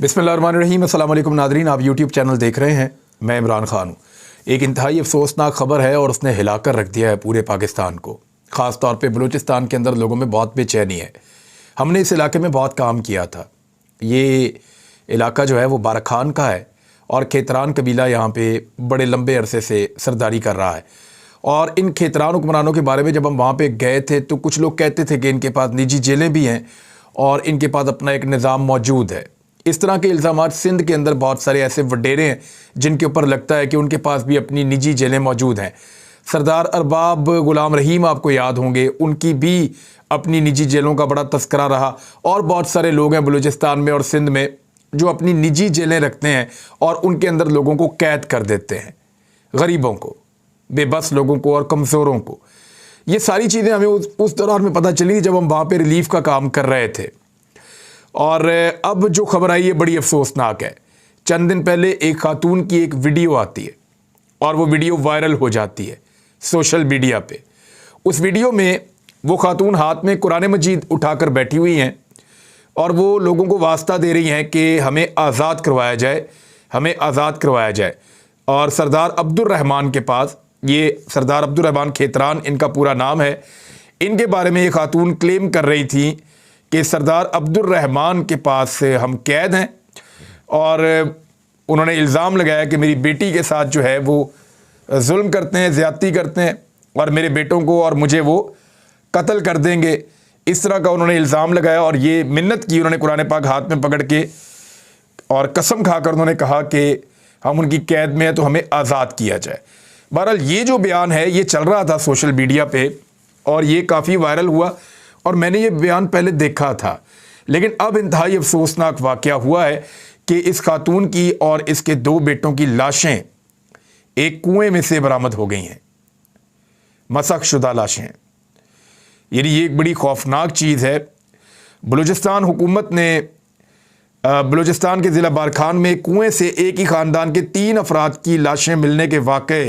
बिस्मिल्लाहिर्रहमानिर्रहीम। अस्सलाम वालेकुम नादरीन, आप यूट्यूब चैनल देख रहे हैं। मैं इमरान ख़ान हूँ। एक इंतहाई अफसोसनाक ख़बर है और उसने हिलाकर रख दिया है पूरे पाकिस्तान को। ख़ास तौर पे बलूचिस्तान के अंदर लोगों में बहुत बेचैनी है। हमने इस इलाके में बहुत काम किया था। ये इलाका जो है वो बारखान का है और खेतरान कबीला यहाँ पे बड़े लंबे अरसे से सरदारी कर रहा है। और इन खेतरान हुक्मरानों के बारे में जब हम वहाँ पे गए थे तो कुछ लोग कहते थे कि इनके पास निजी जेलें भी हैं और इनके पास अपना एक निज़ाम मौजूद है। इस तरह के इल्ज़ामात सिंध के अंदर बहुत सारे ऐसे वडेरे हैं जिनके ऊपर लगता है कि उनके पास भी अपनी निजी जेलें मौजूद हैं। सरदार अरबाब गुलाम रहीम आपको याद होंगे, उनकी भी अपनी निजी जेलों का बड़ा तस्करा रहा। और बहुत सारे लोग हैं बलूचिस्तान में और सिंध में जो अपनी निजी जेलें रखते हैं और उनके अंदर लोगों को कैद कर देते हैं, गरीबों को, बेबस लोगों को और कमज़ोरों को। ये सारी चीज़ें हमें उस दौरान में पता चली जब हम वहाँ पे रिलीफ का काम कर रहे थे। और अब जो खबर आई है बड़ी अफसोसनाक है। चंद दिन पहले एक खातून की एक वीडियो आती है और वो वीडियो वायरल हो जाती है सोशल मीडिया पे। उस वीडियो में वो खातून हाथ में कुरान मजीद उठाकर बैठी हुई हैं और वो लोगों को वास्ता दे रही हैं कि हमें आज़ाद करवाया जाए, हमें आज़ाद करवाया जाए। और सरदार अब्दुर्रहमान के पास, ये सरदार अब्दुर्रहमान खेतरान इनका पूरा नाम है, इनके बारे में ये खातून क्लेम कर रही थी कि सरदार अब्दुर्रहमान के पास से हम कैद हैं। और उन्होंने इल्ज़ाम लगाया कि मेरी बेटी के साथ जो है वो जुल्म करते हैं, ज़्यादती करते हैं और मेरे बेटों को और मुझे वो कत्ल कर देंगे। इस तरह का उन्होंने इल्ज़ाम लगाया और ये मिन्नत की उन्होंने कुरान पाक हाथ में पकड़ के, और कसम खाकर उन्होंने कहा कि हम उनकी कैद में हैं तो हमें आज़ाद किया जाए। बहरहाल ये जो बयान है ये चल रहा था सोशल मीडिया पे और ये काफ़ी वायरल हुआ और मैंने ये बयान पहले देखा था। लेकिन अब इंतहाई अफसोसनाक वाक़या हुआ है कि इस खातून की और इसके दो बेटों की लाशें एक कुएं में से बरामद हो गई हैं, मसख शुदा लाशें। यानी ये एक बड़ी खौफनाक चीज़ है। बलूचिस्तान हुकूमत ने बलूचिस्तान के ज़िला बारखान में कुएं से एक ही ख़ानदान के 3 अफराद की लाशें मिलने के वाक़े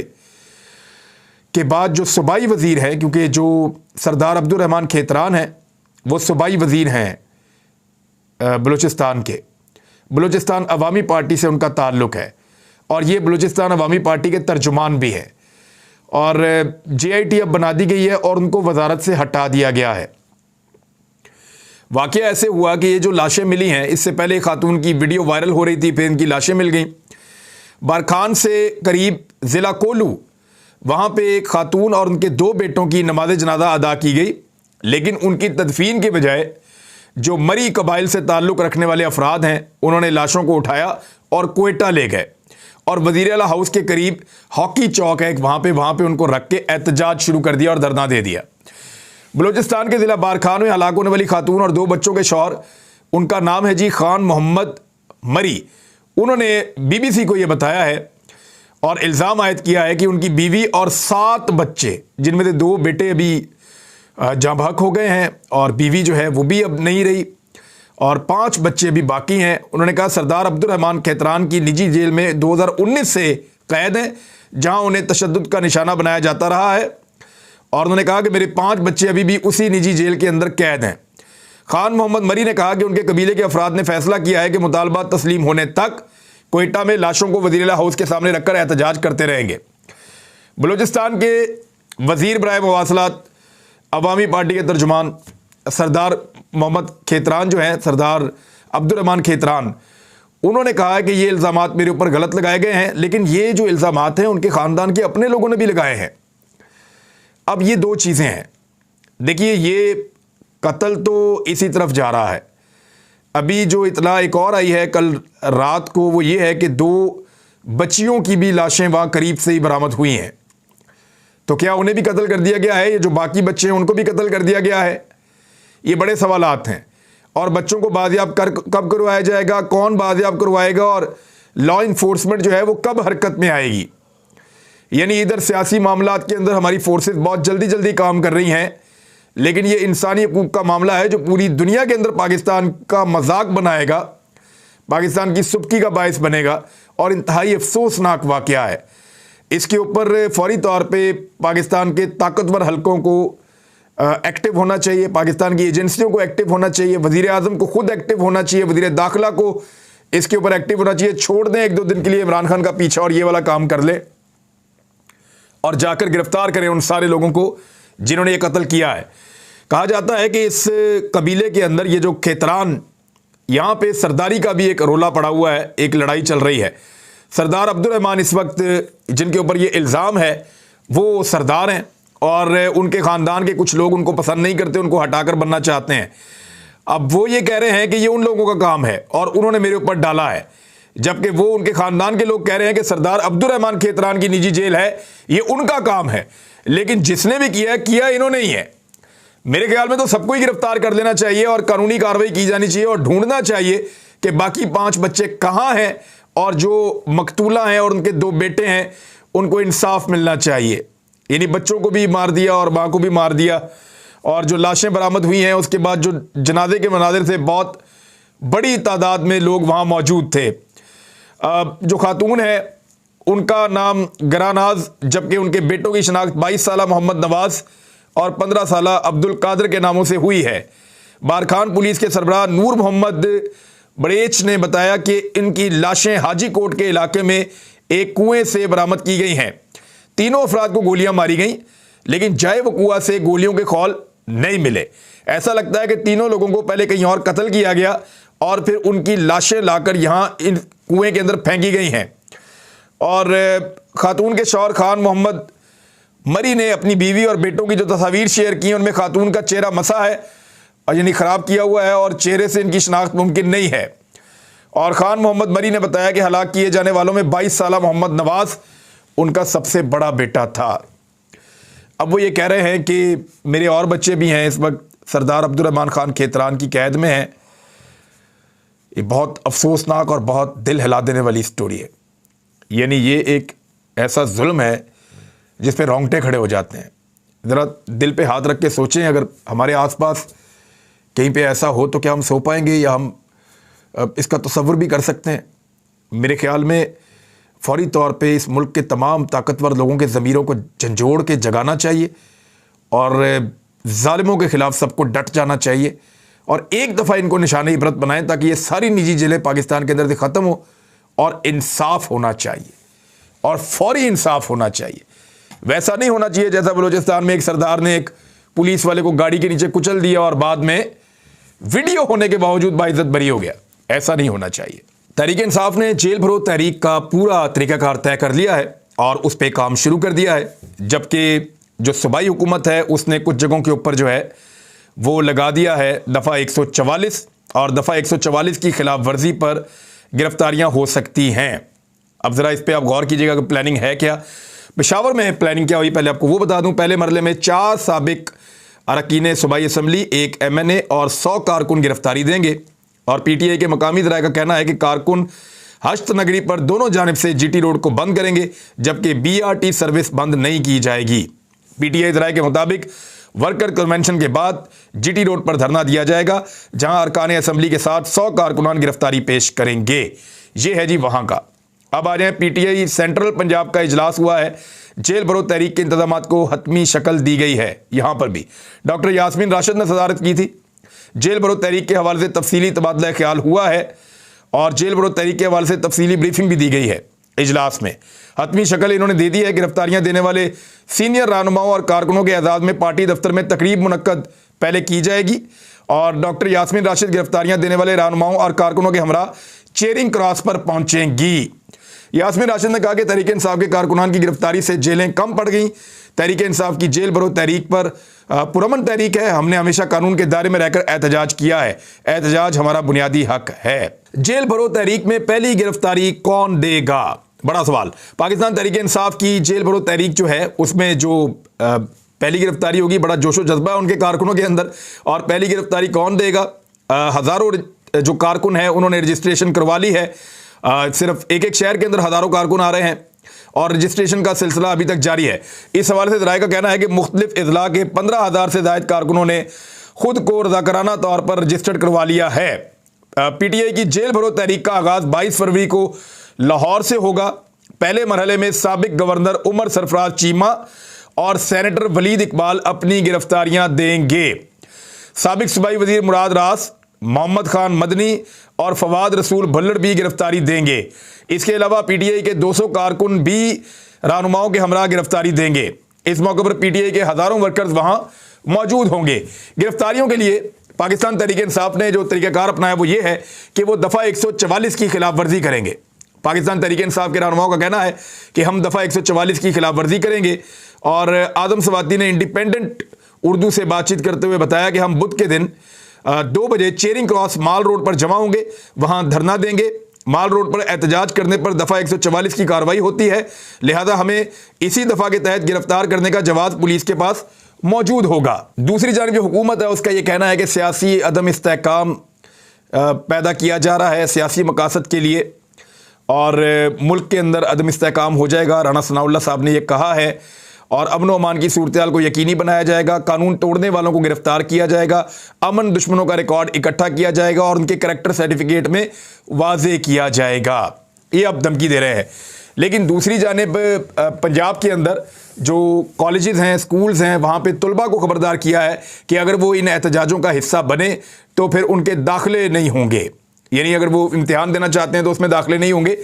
के बाद जो सूबाई वज़ीर है, क्योंकि जो सरदार अब्दुर्रहमान खेतरान हैं वो सूबाई वज़ीर हैं बलूचिस्तान के, बलूचिस्तान अवामी पार्टी से उनका ताल्लुक़ है और ये बलूचिस्तान अवामी पार्टी के तर्जुमान भी हैं। और JIT अब बना दी गई है और उनको वजारत से हटा दिया गया है। वाक़या ऐसे हुआ कि ये जो लाशें मिली हैं, इससे पहले खातून की वीडियो वायरल हो रही थी, फिर इनकी लाशें मिल गई। बारखान से करीब ज़िला कोलू, वहाँ पे एक खातून और उनके 2 बेटों की नमाज जनाजा अदा की गई, लेकिन उनकी तदफीन के बजाय जो मरी कबाइल से ताल्लुक़ रखने वाले अफराद हैं उन्होंने लाशों को उठाया और क्वेटा ले गए और वज़ीर आला हाउस के करीब हॉकी चौक है, वहाँ पे उनको रख के एहतजाज शुरू कर दिया और धरना दे दिया। बलूचिस्तान के ज़िला बारखान में हलाक होने वाली खातून और 2 बच्चों के शौहर, उनका नाम है जी खान मोहम्मद मरी। उन्होंने BBC को ये बताया है और इल्ज़ाम आयद किया है कि उनकी बीवी और 7 बच्चे, जिनमें से 2 बेटे अभी जाँ बहक हो गए हैं और बीवी जो है वो भी अब नहीं रही और 5 बच्चे अभी बाकी हैं। उन्होंने कहा सरदार अब्दुर्रहमान खेतरान की निजी जेल में 2019 से कैद हैं, जहां उन्हें तशद्दुद का निशाना बनाया जाता रहा है। और उन्होंने कहा कि मेरे 5 बच्चे अभी भी उसी निजी जेल के अंदर कैद हैं। खान मोहम्मद मरी ने कहा कि उनके कबीले के अफराद ने फैसला किया है कि मुतालबा तस्लीम होने तक क्वेटा में लाशों को वज़ीर आला हाउस के सामने रखकर एहतजाज करते रहेंगे। बलूचिस्तान के वज़ीर बराए मवासलात अवामी पार्टी के तर्जुमान सरदार मोहम्मद खेतरान जो हैं, सरदार अब्दुर्रहमान खेतरान, उन्होंने कहा है कि ये इल्ज़ामात मेरे ऊपर गलत लगाए गए हैं, लेकिन ये जो इल्ज़ामात हैं उनके ख़ानदान के अपने लोगों ने भी लगाए हैं। अब ये 2 चीज़ें हैं। देखिए, ये कत्ल तो इसी तरफ जा रहा है। अभी जो इतला एक और आई है कल रात को, वो ये है कि 2 बच्चियों की भी लाशें वहाँ करीब से ही बरामद हुई हैं। तो क्या उन्हें भी कत्ल कर दिया गया है? ये जो बाकी बच्चे हैं उनको भी कत्ल कर दिया गया है? ये बड़े सवालात हैं। और बच्चों को बाजियाब कब करवाया जाएगा, कौन बाजियाब करवाएगा और लॉ इन्फोर्समेंट जो है वो कब हरकत में आएगी? यानी इधर सियासी मामलात के अंदर हमारी फोर्सेस बहुत जल्दी जल्दी काम कर रही हैं, लेकिन ये इंसानी हकूक़ का मामला है जो पूरी दुनिया के अंदर पाकिस्तान का मजाक बनाएगा, पाकिस्तान की सुबकी का बायस बनेगा और इंतहाई अफसोसनाक वाक़या है। इसके ऊपर फौरी तौर पे पाकिस्तान के ताकतवर हलकों को एक्टिव होना चाहिए, पाकिस्तान की एजेंसियों को एक्टिव होना चाहिए, वज़ीर आज़म को खुद एक्टिव होना चाहिए, वज़ीर दाखिला को इसके ऊपर एक्टिव होना चाहिए। छोड़ दें 1-2 दिन के लिए इमरान खान का पीछा और ये वाला काम कर ले और जाकर गिरफ्तार करें उन सारे लोगों को जिन्होंने ये कत्ल किया है। कहा जाता है कि इस कबीले के अंदर ये जो खेतरान, यहाँ पे सरदारी का भी एक रोला पड़ा हुआ है, एक लड़ाई चल रही है। सरदार अब्दुल रहमान इस वक्त जिनके ऊपर ये इल्ज़ाम है वो सरदार हैं और उनके ख़ानदान के कुछ लोग उनको पसंद नहीं करते, उनको हटाकर बनना चाहते हैं। अब वो ये कह रहे हैं कि ये उन लोगों का काम है और उन्होंने मेरे ऊपर डाला है, जबकि वो उनके ख़ानदान के लोग कह रहे हैं कि सरदार अब्दुल रहमान खेतरान की निजी जेल है, ये उनका काम है। लेकिन जिसने भी किया इन्होंने ही है। मेरे ख्याल में तो सबको ही गिरफ्तार कर लेना चाहिए और कानूनी कार्रवाई की जानी चाहिए और ढूंढना चाहिए कि बाकी 5 बच्चे कहाँ हैं और जो मकतूला हैं और उनके 2 बेटे हैं उनको इंसाफ मिलना चाहिए। यानी बच्चों को भी मार दिया और माँ को भी मार दिया, और जो लाशें बरामद हुई हैं उसके बाद जो जनाजे के मनाजिर थे, बहुत बड़ी तादाद में लोग वहाँ मौजूद थे। जो खातून है उनका नाम गरानाज, जबकि उनके बेटों की शनाख्त 22 साला मोहम्मद नवाज और 15 साला अब्दुल कादिर के नामों से हुई है। बारखान पुलिस के सरबराह नूर मोहम्मद बड़ेच ने बताया कि इनकी लाशें हाजी कोट के इलाके में एक कुएं से बरामद की गई हैं। तीनों अफराद को गोलियां मारी गईं, लेकिन जाए वकुआ से गोलियों के खौल नहीं मिले। ऐसा लगता है कि तीनों लोगों को पहले कहीं और कत्ल किया गया और फिर उनकी लाशें लाकर यहां इन कुएं के अंदर फेंकी गई हैं। और खातून के शौहर खान मोहम्मद मरी ने अपनी बीवी और बेटों की जो तस्वीर शेयर की, उनमें खातून का चेहरा मसा है और यानी ख़राब किया हुआ है और चेहरे से इनकी शनाख्त मुमकिन नहीं है। और खान मोहम्मद मरी ने बताया कि हलाक किए जाने वालों में 22 साला मोहम्मद नवाज उनका सबसे बड़ा बेटा था। अब वो ये कह रहे हैं कि मेरे और बच्चे भी हैं, इस वक्त सरदार अब्दुल रहमान खान खेतरान की कैद में हैं। ये बहुत अफसोसनाक और बहुत दिल हिला देने वाली स्टोरी है। यानी ये एक ऐसा जुल्म है जिस पे रोंगटे खड़े हो जाते हैं। ज़रा दिल पे हाथ रख के सोचें, अगर हमारे आसपास कहीं पे ऐसा हो तो क्या हम सो पाएंगे या हम इसका तसव्वुर भी कर सकते हैं? मेरे ख्याल में फौरी तौर पे इस मुल्क के तमाम ताकतवर लोगों के ज़मीरों को झंझोड़ के जगाना चाहिए और ज़ालिमों के ख़िलाफ़ सबको डट जाना चाहिए और एक दफ़ा इनको निशाने इबरत बनाएं ताकि ये सारी निजी जेलें पाकिस्तान के अंदर से ख़त्म हो और इंसाफ होना चाहिए और फौरी इंसाफ होना चाहिए। वैसा नहीं होना चाहिए जैसा बलूचिस्तान में एक सरदार ने एक पुलिस वाले को गाड़ी के नीचे कुचल दिया और बाद में वीडियो होने के बावजूद बाइज्जत बरी हो गया। ऐसा नहीं होना चाहिए। तहरीक इंसाफ ने जेल भरो तहरीक का पूरा तरीकाकार तय कर लिया है और उस पर काम शुरू कर दिया है, जबकि जो सूबाई हुकूमत है उसने कुछ जगहों के ऊपर जो है वो लगा दिया है दफ़ा 144 और दफ़ा 144 की खिलाफ वर्जी पर गिरफ्तारियां हो सकती हैं। अब ज़रा इस पर आप गौर कीजिएगा कि प्लानिंग है क्या। पेशावर में प्लानिंग क्या हुई पहले आपको वो बता दूं। पहले मरले में 4 साबिक अरकान सूबाई असम्बली, 1 MNA और 100 कारकुन गिरफ्तारी देंगे और PTI के मकामी ज़राए का कहना है कि कारकुन हश्त नगरी पर दोनों जानिब से GT रोड को बंद करेंगे, जबकि BRT सर्विस बंद नहीं की जाएगी। PTI ज़राए के मुताबिक वर्कर कन्वेंशन के बाद GT रोड पर धरना दिया जाएगा, जहां अरकान असम्बली के साथ 100 कारकुनान गिरफ्तारी पेश करेंगे। ये है जी वहां का। अब आ जाए PTI सेंट्रल पंजाब का इजलास हुआ है। जेल भरो तहरीक के इंतजामात को हतमी शक्ल दी गई है। यहां पर भी डॉक्टर यास्मीन राशिद ने सदारत की थी। जेल भरो तहरीक के हवाले से तफसीली तबादला ख्याल हुआ है और जेल भरो तहरीक के हवाले से तफसीली ब्रीफिंग भी दी गई है। इजलास में हतमी शक्ल इन्होंने दे दी है। गिरफ्तारियां देने वाले सीनियर रहनुमाओं और कारकुनों के एजाज में पार्टी दफ्तर में तकरीब मुनक्कद पहले की जाएगी और डॉक्टर यास्मीन राशिद गिरफ्तारियां देने वाले रहनुमाओं और कारकुनों के हमरा चेयरिंग क्रॉस पर पहुंचेंगी। यास्मीन राशिद ने कहा कि तहरीक इंसाफ के कारकुनान की गिरफ्तारी से जेलें कम पड़ गई। तहरीक इंसाफ की जेल भरो तहरीक पर पुरअमन तहरीक है। हमने हमेशा कानून के दायरे में रहकर एहतजाज किया है। एहतजाज हमारा बुनियादी हक है। जेल भरो तहरीक में पहली गिरफ्तारी कौन देगा? बड़ा सवाल। पाकिस्तान तहरीक इंसाफ की जेल भरो तहरीक जो है उसमें जो पहली गिरफ्तारी होगी, बड़ा जोशो जज्बा है उनके कारकुनों के अंदर। और पहली गिरफ्तारी कौन देगा? हज़ारों जो कारकुन है उन्होंने रजिस्ट्रेशन करवा ली है। सिर्फ एक एक शहर के अंदर हज़ारों कारकुन आ रहे हैं और रजिस्ट्रेशन का सिलसिला अभी तक जारी है। इस हवाले से ज़राए का कहना है कि मुख्तलिफ अजला के 15,000 से ज़ायद कारकुनों ने खुद को रज़ाकाराना तौर पर रजिस्टर्ड करवा लिया है। PTI की जेल भरो तहरीक का आगाज़ 22 फरवरी को लाहौर से होगा। पहले मरहले में साबिक गवर्नर उमर सरफराज चीमा और सेनेटर वलीद इकबाल अपनी गिरफ्तारियां देंगे। साबिक सूबाई वजीर मुराद रास, मोहम्मद खान मदनी और फवाद रसूल भल्लड़ भी गिरफ्तारी देंगे। इसके अलावा पीटीआई के 200 कारकुन भी रहनुमाओं के हमरा गिरफ्तारी देंगे। इस मौके पर पीटीआई के हजारों वर्कर्स वहां मौजूद होंगे। गिरफ्तारियों के लिए पाकिस्तान तहरीक इंसाफ ने जो तरीकाकार अपनाया वो ये है कि वो दफ़ा 144 की खिलाफ वर्जी करेंगे। पाकिस्तान तहरीक इंसाफ के रहनुमाओं का कहना है कि हम दफ़ा 144 की खिलाफ वर्जी करेंगे। और आदम सवाती ने इंडिपेंडेंट उर्दू से बातचीत करते हुए बताया कि हम बुध के दिन 2 बजे चेरिंग क्रॉस माल रोड पर जमा होंगे, वहां धरना देंगे। माल रोड पर एहतजाज करने पर दफ़ा 144 की कार्रवाई होती है, लिहाजा हमें इसी दफ़ा के तहत गिरफ्तार करने का जवाब पुलिस के पास मौजूद होगा। दूसरी जानब जो हुकूमत है उसका यह कहना है कि सियासी अदम इस्तेहकाम पैदा किया जा रहा है सियासी मकासद के लिए और मुल्क के अंदर अदम इस्तेहकाम हो जाएगा। राना सनाउल्लाह साहब ने यह कहा है और अमन व अमान की सूरत हाल को यकीनी बनाया जाएगा, कानून तोड़ने वालों को गिरफ्तार किया जाएगा, अमन दुश्मनों का रिकॉर्ड इकट्ठा किया जाएगा और उनके करैक्टर सर्टिफिकेट में वाजे किया जाएगा। ये अब धमकी दे रहे हैं। लेकिन दूसरी जानिब पंजाब के अंदर जो कॉलेजेस हैं, स्कूल्स हैं, वहाँ पे तलबा को खबरदार किया है कि अगर वो इन एहतजाजों का हिस्सा बने तो फिर उनके दाखिले नहीं होंगे, यानी अगर वो इम्तिहान देना चाहते हैं तो उसमें दाखिले नहीं होंगे।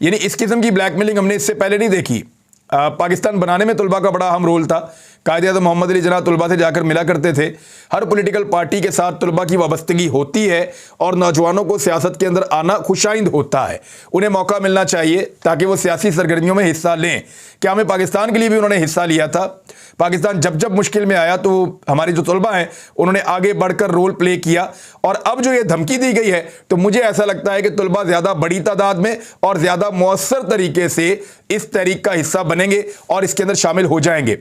यानी इस किस्म की ब्लैकमेलिंग हमने इससे पहले नहीं देखी। पाकिस्तान बनाने में तलबा का बड़ा अहम रोल था। कायदे-ए-आज़म मोहम्मद अली जिन्ना तलबा से जाकर मिला करते थे। हर पॉलिटिकल पार्टी के साथ तलबा की वाबस्तगी होती है और नौजवानों को सियासत के अंदर आना खुशाइंद होता है। उन्हें मौका मिलना चाहिए ताकि वो सियासी सरगर्मियों में हिस्सा लें। क्या हमें पाकिस्तान के लिए भी उन्होंने हिस्सा लिया था। पाकिस्तान जब जब मुश्किल में आया तो हमारी जो तलबा हैं उन्होंने आगे बढ़कर रोल प्ले किया। और अब जो ये धमकी दी गई है तो मुझे ऐसा लगता है कि तलबा ज़्यादा बड़ी तादाद में और ज़्यादा मौसर तरीके से इस तहरीक का हिस्सा बनेंगे और इसके अंदर शामिल हो जाएंगे।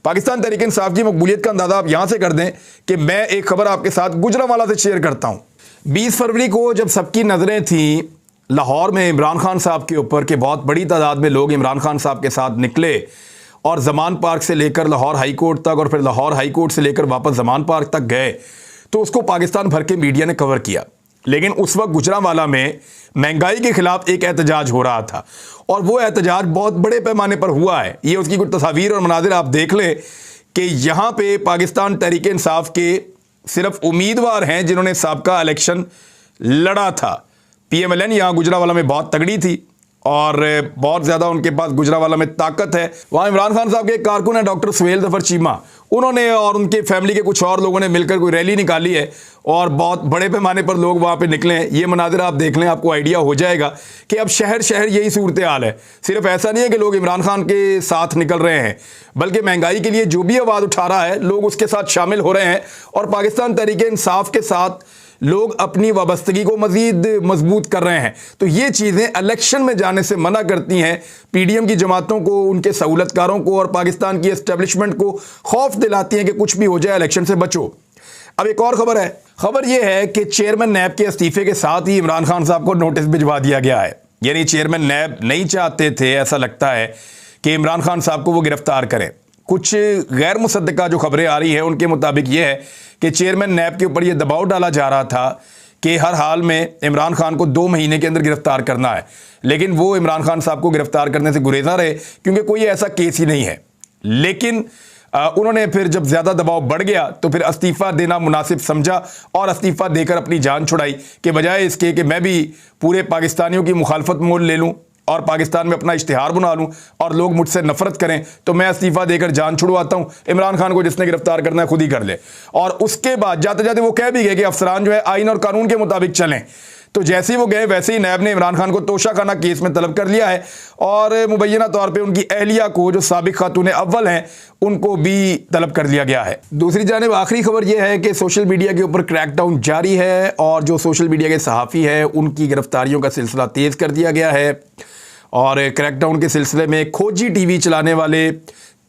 पाकिस्तान तहरीक इंसाफ की मकबूलियत का अंदाज़ा आप यहाँ से कर दें कि मैं एक खबर आपके साथ गुजरांवाला से शेयर करता हूँ। 20 फरवरी को जब सबकी नज़रें थीं लाहौर में इमरान खान साहब के ऊपर कि बहुत बड़ी तादाद में लोग इमरान खान साहब के साथ निकले और जमान पार्क से लेकर लाहौर हाई कोर्ट तक और फिर लाहौर हाई कोर्ट से लेकर वापस जमान पार्क तक गए, तो उसको पाकिस्तान भर के मीडिया ने कवर किया। लेकिन उस वक्त गुजरांवाला में महंगाई के खिलाफ एक एहतजाज हो रहा था और वो एहतजाज बहुत बड़े पैमाने पर हुआ है। ये उसकी कुछ तस्वीर और मनाजिर आप देख लें कि यहाँ पे पाकिस्तान तहरीक इंसाफ के सिर्फ उम्मीदवार हैं जिन्होंने साबका इलेक्शन लड़ा था। PMLN यहाँ गुजरांवाला में बहुत तगड़ी थी और बहुत ज़्यादा उनके पास गुजरांवाला में ताकत है। वहाँ इमरान खान साहब के एक कारकुन है डॉक्टर सुहेल ज़फर चीमा, उन्होंने और उनके फैमिली के कुछ और लोगों ने मिलकर कोई रैली निकाली है और बहुत बड़े पैमाने पर लोग वहाँ पे निकले हैं। ये मनाजिर आप देख लें, आपको आइडिया हो जाएगा कि अब शहर शहर यही सूरत हाल है। सिर्फ ऐसा नहीं है कि लोग इमरान खान के साथ निकल रहे हैं, बल्कि महंगाई के लिए जो भी आवाज़ उठा रहा है लोग उसके साथ शामिल हो रहे हैं और पाकिस्तान तहरीक इंसाफ के साथ लोग अपनी वाबस्तगी को मजीद मजबूत कर रहे हैं। तो ये चीज़ें इलेक्शन में जाने से मना करती हैं PDM की जमातों को, उनके सहूलतकारों को और पाकिस्तान की एस्टेब्लिशमेंट को खौफ दिलाती हैं कि कुछ भी हो जाए इलेक्शन से बचो। अब एक और खबर है। खबर यह है कि चेयरमैन नैब के इस्तीफे के साथ ही इमरान खान साहब को नोटिस भिजवा दिया गया है। यानी चेयरमैन नैब नहीं चाहते थे, ऐसा लगता है, कि इमरान खान साहब को वो गिरफ्तार करें। कुछ गैर मुसद्दका जो खबरें आ रही हैं उनके मुताबिक ये है कि चेयरमैन नैब के ऊपर ये दबाव डाला जा रहा था कि हर हाल में इमरान खान को 2 महीने के अंदर गिरफ्तार करना है, लेकिन वो इमरान खान साहब को गिरफ्तार करने से गुरेजा रहे क्योंकि कोई ऐसा केस ही नहीं है। लेकिन उन्होंने फिर जब ज़्यादा दबाव बढ़ गया तो फिर इस्तीफ़ा देना मुनासिब समझा और इस्तीफ़ा देकर अपनी जान छुड़ाई कि बजाय इसके कि मैं भी पूरे पाकिस्तानियों की मुखालफत मोल ले लूँ और पाकिस्तान में अपना इश्तिहार बना लूँ और लोग मुझसे नफरत करें, तो मैं इस्तीफ़ा देकर जान छुड़वाता हूँ। इमरान खान को जिसने गिरफ्तार करना है खुद ही कर ले। और उसके बाद जाते जाते वो कह भी गए कि अफसरान जो है आइन और कानून के मुताबिक चलें। तो जैसे ही वो गए वैसे ही नैब ने इमरान खान को तोशाखाना केस में तलब कर लिया है और मुबैना तौर पर उनकी अहलिया को, जो साबिक खातून अव्वल हैं, उनको भी तलब कर लिया गया है। दूसरी जानिब आखिरी खबर यह है कि सोशल मीडिया के ऊपर क्रैकडाउन जारी है और जो सोशल मीडिया के सहाफ़ी हैं उनकी गिरफ्तारियों का सिलसिला तेज़ कर दिया गया है। और क्रैकडाउन के सिलसिले में खोजी TV चलाने वाले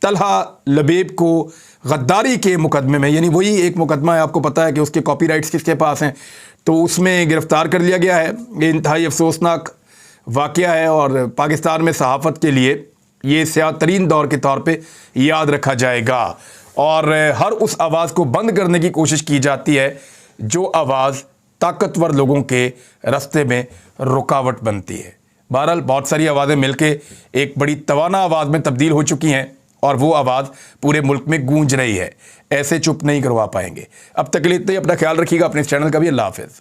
तलहा लबेब को गद्दारी के मुकदमे में, यानी वही एक मुकदमा है, आपको पता है कि उसके कॉपीराइट्स किसके पास हैं, तो उसमें गिरफ्तार कर लिया गया है। ये इंतहाई अफसोसनाक वाक़या है और पाकिस्तान में सहाफ़त के लिए ये स्याह तरीन दौर के तौर पे याद रखा जाएगा और हर उस आवाज़ को बंद करने की कोशिश की जाती है जो आवाज़ ताकतवर लोगों के रास्ते में रुकावट बनती है। बहरहाल बहुत सारी आवाज़ें मिलके एक बड़ी तवाना आवाज़ में तब्दील हो चुकी हैं और वो आवाज़ पूरे मुल्क में गूंज रही है। ऐसे चुप नहीं करवा पाएंगे। अब तक के लिए इतना ही। अपना ख्याल रखिएगा, अपने चैनल का भी। अल्लाह हाफ़िज़।